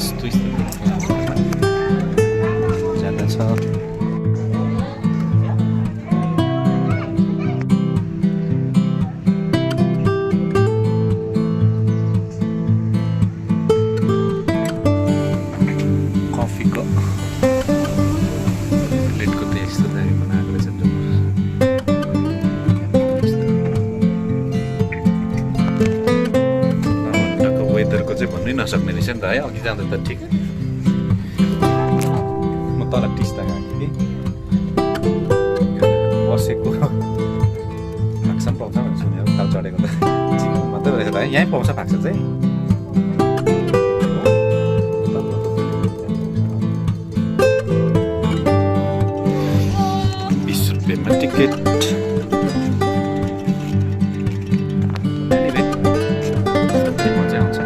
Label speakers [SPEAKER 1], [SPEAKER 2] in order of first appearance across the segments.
[SPEAKER 1] यस्तो ज्यादा छ कफीको प्लेटको त यस्तो दामी बनाएको रहेछ लमाहट्टाको वेदरको चाहिँ भन्नै नसक्ने रहेछ नि त है अघि जाँदा त ठिक म तल टिस्टा गएको थिएँ बसेको फाक्सा पाउँछ भनेर सुनेर उकालो चढेको त चिकन मात्रै रहेछ त है यहीँ पाउँछ फाक्सा चाहिँ 20 रुपियाँमा टिकट मजा आउँछ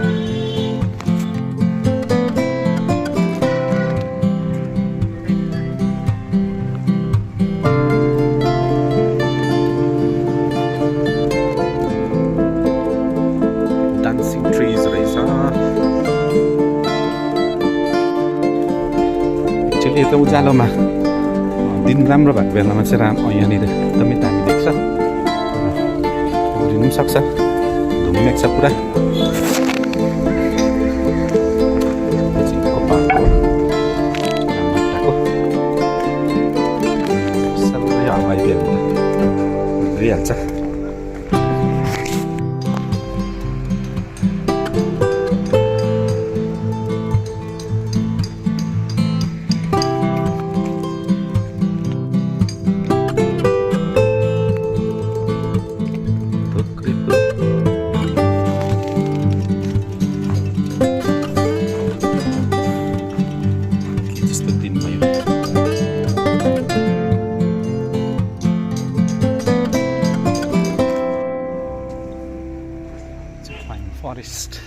[SPEAKER 1] डान्सिङ ट्रिज रहेछ एक्चुअली यता उज्यालोमा दिन राम्रो भएको बेलामा चाहिँ यहाँनिर एकदमै दामी देख्छ उड्रिनु पनि सक्छ धुम्मेक छ पुरा सबै हवाई उड्रिहाल्छ forest.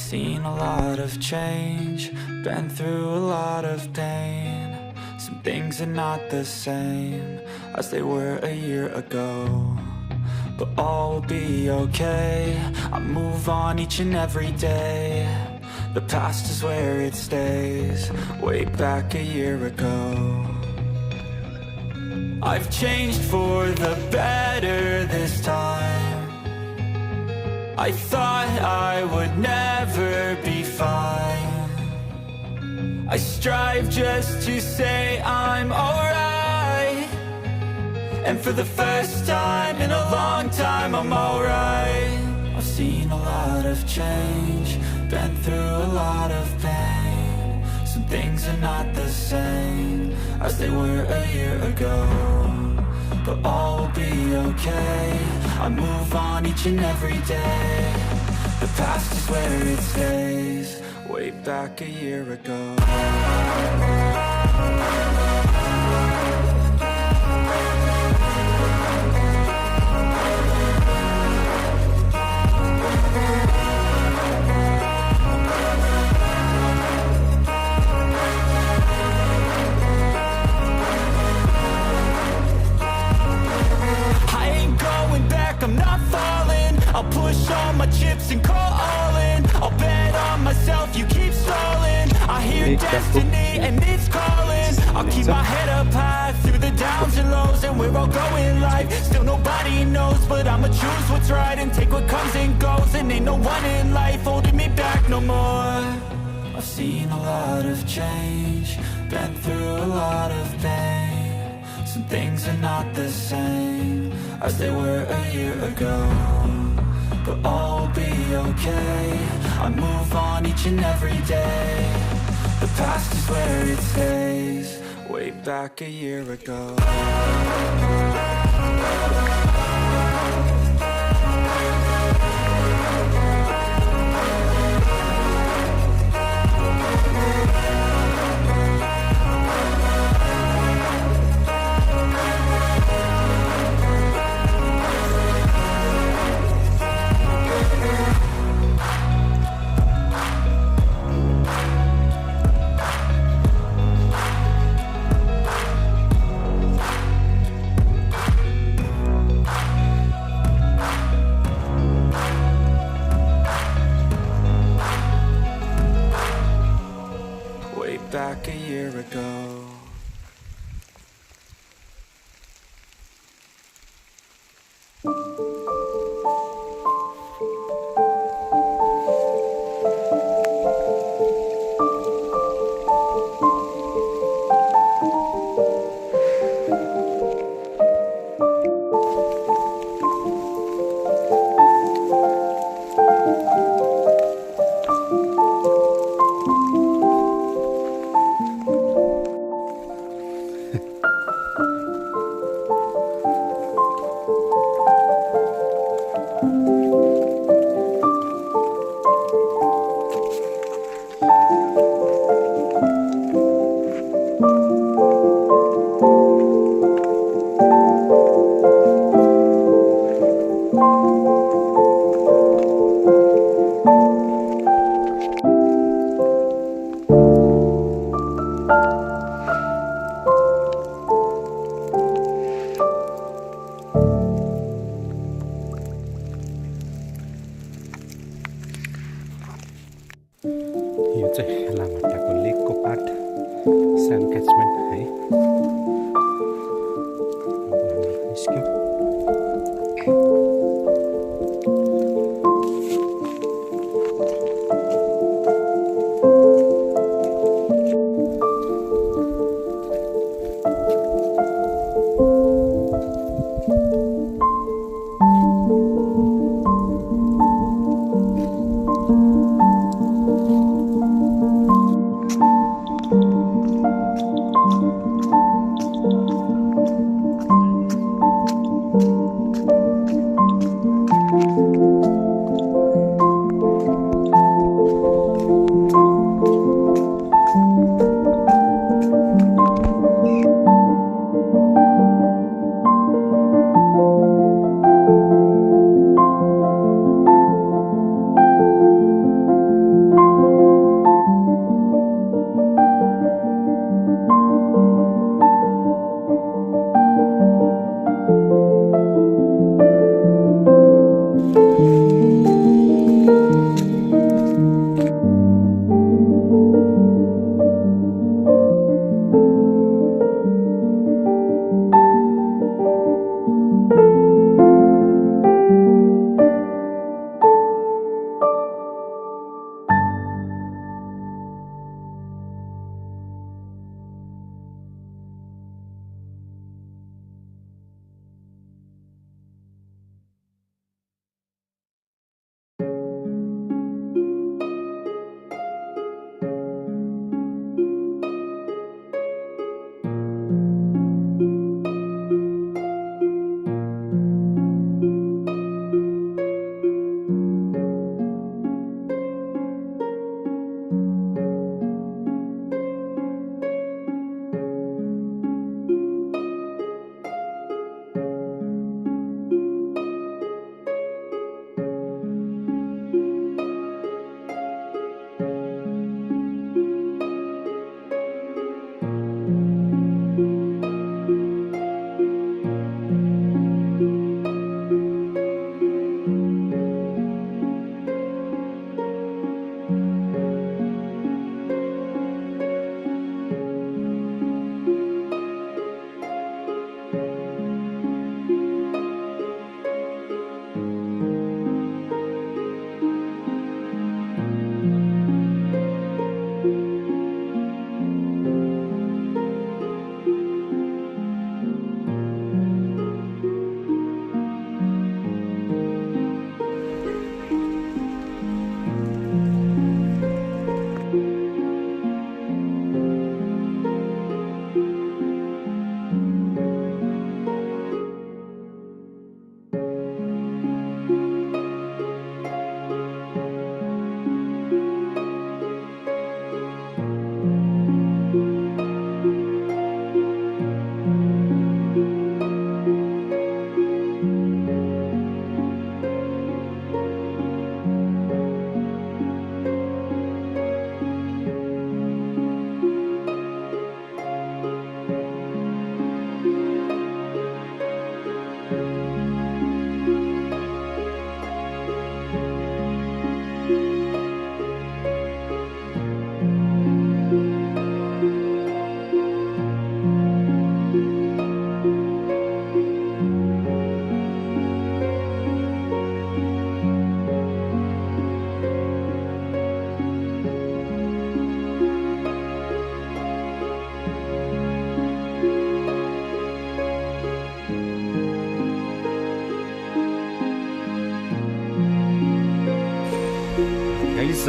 [SPEAKER 2] Seen a lot of change, been through a lot of pain. Some things are not the same as they were a year ago, but all will be okay. I move on each and every day. The past is where it stays, way back a year ago. I've changed for the better this time. I thought I would never be fine. I strive just to say I'm alright, and for the first time in a long time I'm alright. I've seen a lot of change, been through a lot of pain. things are not the same as they were a year ago, but all will be okay. I move on each and every day. The past is where it stays. Way back a year ago. I'm not falling. I'll push all my chips and call all in. I'll bet on myself, you keep stalling. I hear destiny and it's calling. I'll keep my head up high through the downs and lows, and we're all going live. Still nobody knows, but I'ma choose what's right and take what comes and goes. And ain't no one in life holding me back no more. I've seen a lot of change, been through a lot of pain. Some things are not the same as they were a year ago, but all will be okay. I move on each and every day. The past is where it stays. Way back a year ago. Back a year ago.
[SPEAKER 1] यो चाहिँ लामाहट्टाको लेकको part सान catchment है। निस्क्यौँ।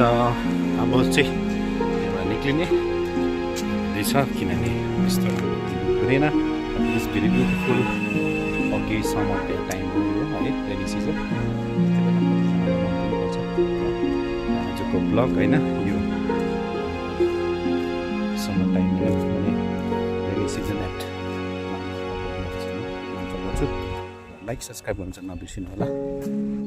[SPEAKER 1] अब चाहिँ यहाँबाट निक्लिने रहेछ किनभने यस्तो हुँदैन इट्स भेरी ब्युटिफुल अघि समरको टाइम हो है रेनी सिजन आजको ब्लग होइन यो समर टाइम भने रेनी सिजन एट लाइक सब्सक्राइब गर्नु चाहिँ नबिर्सिनु होला